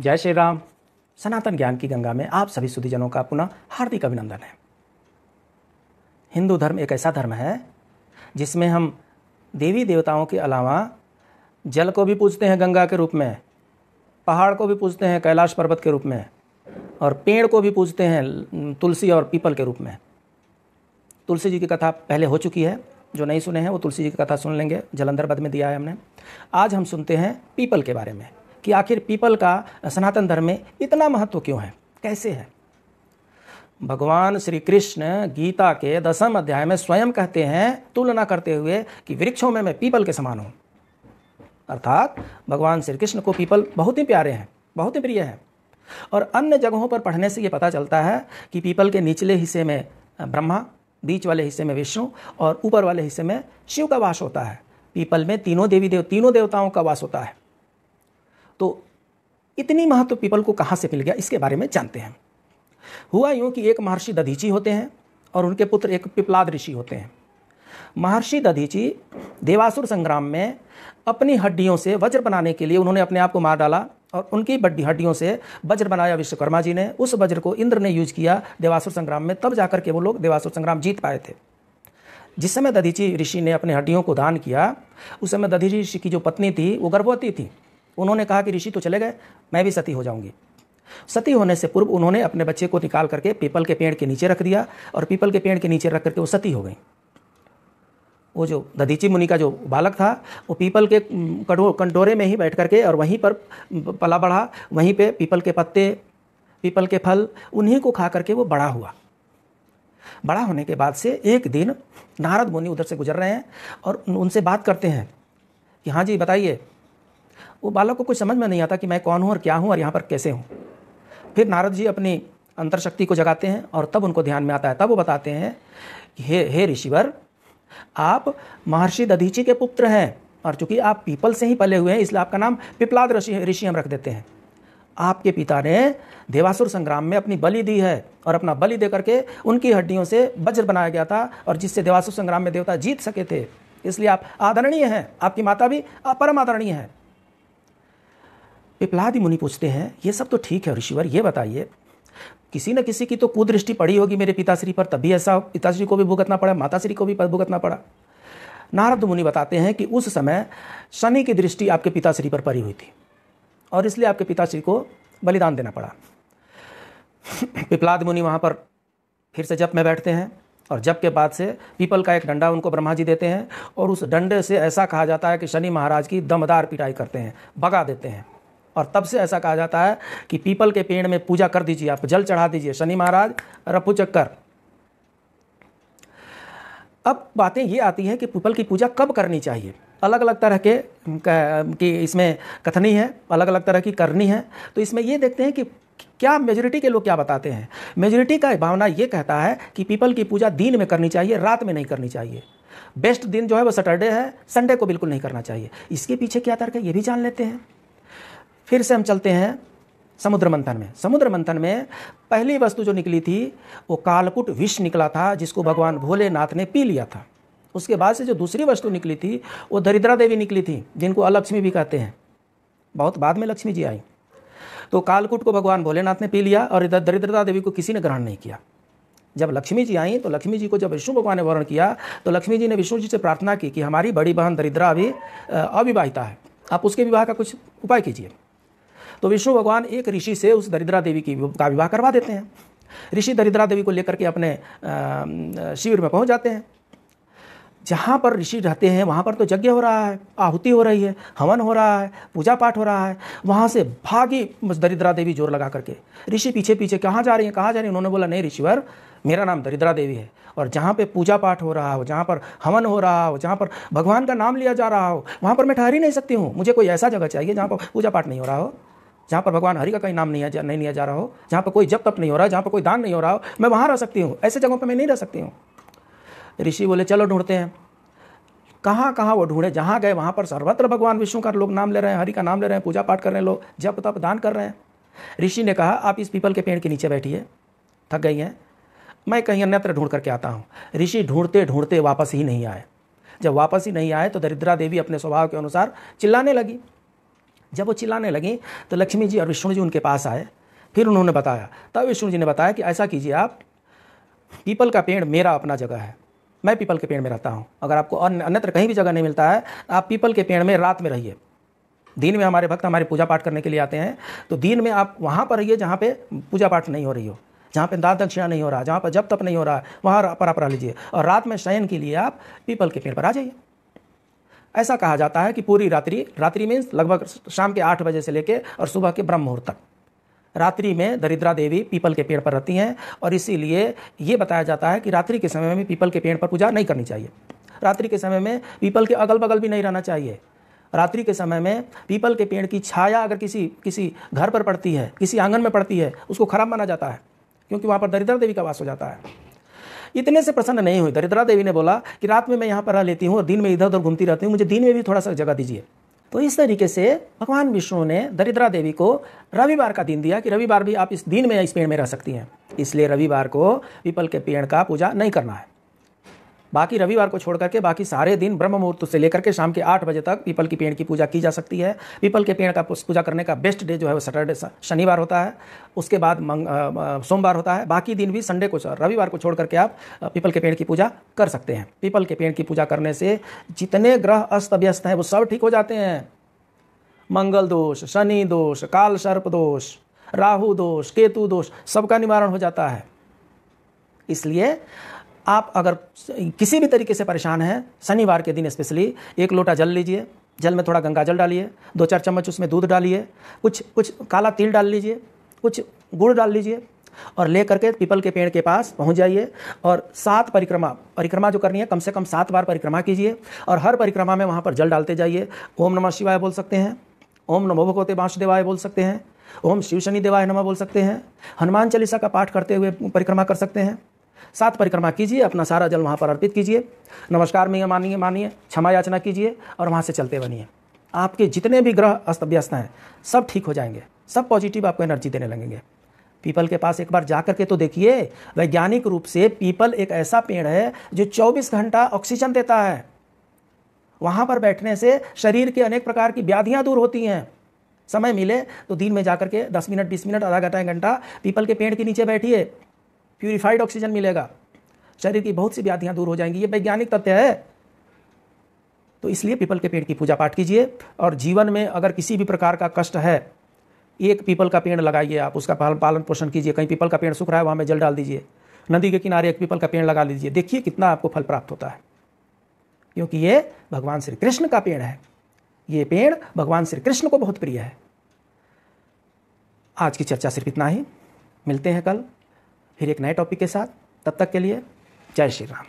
जय श्री राम। सनातन ज्ञान की गंगा में आप सभी सुधीजनों का पुनः हार्दिक अभिनंदन है। हिंदू धर्म एक ऐसा धर्म है जिसमें हम देवी देवताओं के अलावा जल को भी पूजते हैं गंगा के रूप में, पहाड़ को भी पूजते हैं कैलाश पर्वत के रूप में, और पेड़ को भी पूजते हैं तुलसी और पीपल के रूप में। तुलसी जी की कथा पहले हो चुकी है, जो नहीं सुने हैं वो तुलसी जी की कथा सुन लेंगे, जलंधर वध में दिया है हमने। आज हम सुनते हैं पीपल के बारे में कि आखिर पीपल का सनातन धर्म में इतना महत्व क्यों है, कैसे है। भगवान श्री कृष्ण गीता के 10वें अध्याय में स्वयं कहते हैं, तुलना करते हुए, कि वृक्षों में मैं पीपल के समान हूँ। अर्थात भगवान श्री कृष्ण को पीपल बहुत ही प्यारे हैं, बहुत ही प्रिय हैं। और अन्य जगहों पर पढ़ने से ये पता चलता है कि पीपल के निचले हिस्से में ब्रह्मा, बीच वाले हिस्से में विष्णु और ऊपर वाले हिस्से में शिव का वास होता है। पीपल में तीनों देवताओं का वास होता है। तो इतनी महत्व पीपल को कहाँ से मिल गया, इसके बारे में जानते हैं। हुआ यूं कि एक महर्षि दधीची होते हैं और उनके पुत्र एक पिपलाद ऋषि होते हैं। महर्षि दधीची देवासुर संग्राम में अपनी हड्डियों से वज्र बनाने के लिए उन्होंने अपने आप को मार डाला और उनकी हड्डियों से वज्र बनाया विश्वकर्मा जी ने। उस वज्र को इंद्र ने यूज किया देवासुर संग्राम में, तब जाकर के वो लोग देवासुर संग्राम जीत पाए थे। जिस समय दधीची ऋषि ने अपनी हड्डियों को दान किया, उस समय दधीची ऋषि की जो पत्नी थी वो गर्भवती थी। उन्होंने कहा कि ऋषि तो चले गए, मैं भी सती हो जाऊंगी। सती होने से पूर्व उन्होंने अपने बच्चे को निकाल करके पीपल के पेड़ के नीचे रख दिया और पीपल के पेड़ के नीचे रख करके वो सती हो गई। वो जो दधीची मुनि का जो बालक था वो पीपल के कंटोरे में ही बैठ करके और वहीं पर पला बढ़ा, वहीं पे पीपल के पत्ते, पीपल के फल, उन्हीं को खा करके वो बड़ा हुआ। बड़ा होने के बाद से एक दिन नारद मुनि उधर से गुजर रहे हैं और उनसे बात करते हैं कि हाँ जी बताइए। वो बालक को कुछ समझ में नहीं आता कि मैं कौन हूँ और क्या हूँ और यहाँ पर कैसे हूँ। फिर नारद जी अपनी अंतरशक्ति को जगाते हैं और तब उनको ध्यान में आता है। तब वो बताते हैं कि हे ऋषिवर, आप महर्षि दधीची के पुत्र हैं और चूंकि आप पीपल से ही पले हुए हैं इसलिए आपका नाम पिपलाद ऋषि हम रख देते हैं। आपके पिता ने देवासुर संग्राम में अपनी बलि दी है और अपना बलि दे करके उनकी हड्डियों से वज्र बनाया गया था और जिससे देवासुर संग्राम में देवता जीत सके थे, इसलिए आप आदरणीय हैं। आपकी माता भी परम आदरणीय है। पिपलाद मुनि पूछते हैं, ये सब तो ठीक है ऋषिवर, ये बताइए किसी न किसी की तो कुदृष्टि पड़ी होगी मेरे पिताश्री पर, तभी ऐसा पिताश्री को भी भुगतना पड़ा, माताश्री को भी भुगतना पड़ा। नारद मुनि बताते हैं कि उस समय शनि की दृष्टि आपके पिताश्री पर पड़ी हुई थी और इसलिए आपके पिताश्री को बलिदान देना पड़ा। पिपलाद मुनि वहाँ पर फिर से जप में बैठते हैं और जप के बाद से पीपल का एक डंडा उनको ब्रह्मा जी देते हैं और उस डंडे से ऐसा कहा जाता है कि शनि महाराज की दमदार पिटाई करते हैं, भगा देते हैं। और तब से ऐसा कहा जाता है कि पीपल के पेड़ में पूजा कर दीजिए, आप जल चढ़ा दीजिए, शनि महाराज रफू चक्कर। अब बातें ये आती हैं कि पीपल की पूजा कब करनी चाहिए। अलग अलग तरह के इसमें कथनी है, अलग अलग तरह की करनी है। तो इसमें ये देखते हैं कि क्या मेजॉरिटी के लोग क्या बताते हैं। मेजॉरिटी का भावना ये कहता है कि पीपल की पूजा दिन में करनी चाहिए, रात में नहीं करनी चाहिए। बेस्ट दिन जो है वो सैटरडे है, संडे को बिल्कुल नहीं करना चाहिए। इसके पीछे क्या तर्क है ये भी जान लेते हैं। फिर से हम चलते हैं समुद्र मंथन में। समुद्र मंथन में पहली वस्तु जो निकली थी वो कालकुट विष निकला था, जिसको भगवान भोलेनाथ ने पी लिया था। उसके बाद से जो दूसरी वस्तु निकली थी वो दरिद्रा देवी निकली थी, जिनको अलक्ष्मी भी कहते हैं। बहुत बाद में लक्ष्मी जी आई। तो कालकुट को भगवान भोलेनाथ ने पी लिया और इधर दरिद्रता देवी को किसी ने ग्रहण नहीं किया। जब लक्ष्मी जी आई तो लक्ष्मी जी को जब विष्णु भगवान ने वर्ण किया तो लक्ष्मी जी ने विष्णु जी से प्रार्थना की कि हमारी बड़ी बहन दरिद्रा अभी अविवाहिता है, आप उसके विवाह का कुछ उपाय कीजिए। तो विष्णु भगवान एक ऋषि से उस दरिद्रा देवी का विवाह करवा देते हैं। ऋषि दरिद्रा देवी को लेकर के अपने शिविर में पहुंच जाते हैं। जहाँ पर ऋषि रहते हैं वहाँ पर तो यज्ञ हो रहा है, आहुति हो रही है, हवन हो रहा है, पूजा पाठ हो रहा है। वहाँ से भागी दरिद्रा देवी जोर लगा करके। ऋषि पीछे पीछे कहाँ जा रही हैं, कहाँ जा रही हैं। उन्होंने बोला नहीं ऋषिवर, मेरा नाम दरिद्रा देवी है और जहाँ पे पूजा पाठ हो रहा हो, जहाँ पर हवन हो रहा हो, जहाँ पर भगवान का नाम लिया जा रहा हो, वहाँ पर मैं ठहर ही नहीं सकती हूँ। मुझे कोई ऐसा जगह चाहिए जहाँ पर पूजा पाठ नहीं हो रहा हो, जहाँ पर भगवान हरि का कहीं नाम नहीं लिया जा रहा हो, जहाँ पर कोई जप तप नहीं हो रहा है, जहाँ पर कोई दान नहीं हो रहा हो, मैं वहाँ रह सकती हूँ। ऐसे जगहों पर मैं नहीं रह सकती हूँ। ऋषि बोले चलो ढूंढते हैं। कहाँ कहाँ वो ढूंढे, जहाँ गए वहाँ पर सर्वत्र भगवान विष्णु का लोग नाम ले रहे हैं, हरि का नाम ले रहे हैं, पूजा पाठ कर रहे हैं, लोग जप तप दान कर रहे हैं। ऋषि ने कहा आप इस पीपल के पेड़ के नीचे बैठिए, थक गई हैं, मैं कहीं अन्यत्र ढूंढ करके आता हूँ। ऋषि ढूंढते ढूंढते वापस ही नहीं आए। जब वापस ही नहीं आए तो दरिद्रा देवी अपने स्वभाव के अनुसार चिल्लाने लगी जब वो चिल्लाने लगी तो लक्ष्मी जी और विष्णु जी उनके पास आए। फिर उन्होंने बताया, तब विष्णु जी ने बताया कि ऐसा कीजिए, आप पीपल का पेड़ मेरा अपना जगह है, मैं पीपल के पेड़ में रहता हूँ। अगर आपको अन्यत्र कहीं भी जगह नहीं मिलता है, आप पीपल के पेड़ में रात में रहिए। दिन में हमारे भक्त हमारे पूजा पाठ करने के लिए आते हैं, तो दिन में आप वहाँ पर रहिए जहाँ पे पूजा पाठ नहीं हो रही हो, जहाँ पे दान दक्षिणा नहीं हो रहा, जहाँ पर जब तप नहीं हो रहा है, वहाँ पर आप रह लीजिए। और रात में शयन के लिए आप पीपल के पेड़ पर आ जाइए। ऐसा कहा जाता है कि पूरी रात्रि मीन्स लगभग शाम के 8 बजे से लेकर और सुबह के ब्रह्म मुहूर्त तक रात्रि में दरिद्रा देवी पीपल के पेड़ पर रहती हैं। और इसीलिए ये बताया जाता है कि रात्रि के समय में पीपल के पेड़ पर पूजा नहीं करनी चाहिए। रात्रि के समय में पीपल के अगल बगल भी नहीं रहना चाहिए। रात्रि के समय में पीपल के पेड़ की छाया अगर किसी घर पर पड़ती है, किसी आंगन में पड़ती है, उसको खराब माना जाता है, क्योंकि वहाँ पर दरिद्रा देवी का वास हो जाता है। इतने से प्रसन्न नहीं हुई। दरिद्रा देवी ने बोला कि रात में मैं यहाँ पर रह लेती हूँ और दिन में इधर उधर घूमती रहती हूँ, मुझे दिन में भी थोड़ा सा जगह दीजिए। तो इस तरीके से भगवान विष्णु ने दरिद्रा देवी को रविवार का दिन दिया कि रविवार भी आप इस दिन में इस पेड़ में रह सकती हैं। इसलिए रविवार को पीपल के पेड़ का पूजा नहीं करना है। बाकी रविवार को छोड़ करके बाकी सारे दिन ब्रह्म मुहूर्त से लेकर के शाम के 8 बजे तक पीपल की पेड़ की पूजा की जा सकती है। पीपल के पेड़ का पूजा करने का बेस्ट डे जो है वो सैटरडे शनिवार होता है, उसके बाद सोमवार होता है। बाकी दिन भी संडे को रविवार को छोड़ करके आप पीपल के पेड़ की पूजा कर सकते हैं। पीपल के पेड़ की पूजा करने से जितने ग्रह अस्त व्यस्त हैं वो सब ठीक हो जाते हैं। मंगल दोष, शनि दोष, काल सर्प दोष, राहु दोष, केतु दोष, सबका निवारण हो जाता है। इसलिए आप अगर किसी भी तरीके से परेशान हैं, शनिवार के दिन स्पेशली 1 लोटा जल लीजिए, जल में थोड़ा गंगा जल डालिए, 2-4 चम्मच उसमें दूध डालिए, कुछ काला तिल डाल लीजिए, कुछ गुड़ डाल लीजिए और ले करके पीपल के पेड़ के पास पहुंच जाइए और 7 परिक्रमा जो करनी है कम से कम 7 बार परिक्रमा कीजिए। और हर परिक्रमा में वहाँ पर जल डालते जाइए। ओम नमः शिवाय बोल सकते हैं, ओम नमो भगवते वासुदेवाय बोल सकते हैं, ओम शिव शनि देवाय नमः बोल सकते हैं, हनुमान चालीसा का पाठ करते हुए परिक्रमा कर सकते हैं। 7 परिक्रमा कीजिए, अपना सारा जल वहाँ पर अर्पित कीजिए, नमस्कार में मानिए, क्षमा याचना कीजिए और वहाँ से चलते बनिए। आपके जितने भी ग्रह अस्त व्यस्त हैं सब ठीक हो जाएंगे, सब पॉजिटिव आपको एनर्जी देने लगेंगे। पीपल के पास एक बार जा करके तो देखिए। वैज्ञानिक रूप से पीपल एक ऐसा पेड़ है जो 24 घंटा ऑक्सीजन देता है। वहाँ पर बैठने से शरीर के अनेक प्रकार की व्याधियाँ दूर होती हैं। समय मिले तो दिन में जाकर के 10 मिनट, 20 मिनट, आधा घंटा, 1 घंटा पीपल के पेड़ के नीचे बैठिए, प्यूरिफाइड ऑक्सीजन मिलेगा, शरीर की बहुत सी व्याधियां दूर हो जाएंगी। ये वैज्ञानिक तथ्य है। तो इसलिए पीपल के पेड़ की पूजा पाठ कीजिए। और जीवन में अगर किसी भी प्रकार का कष्ट है, एक पीपल का पेड़ लगाइए, आप उसका पालन पोषण कीजिए। कहीं पीपल का पेड़ सूख रहा है, वहाँ में जल डाल दीजिए। नदी के किनारे एक पीपल का पेड़ लगा लीजिए, देखिए कितना आपको फल प्राप्त होता है, क्योंकि ये भगवान श्री कृष्ण का पेड़ है। ये पेड़ भगवान श्री कृष्ण को बहुत प्रिय है। आज की चर्चा सिर्फ इतना ही। मिलते हैं कल फिर एक नए टॉपिक के साथ। तब तक के लिए जय श्री राम।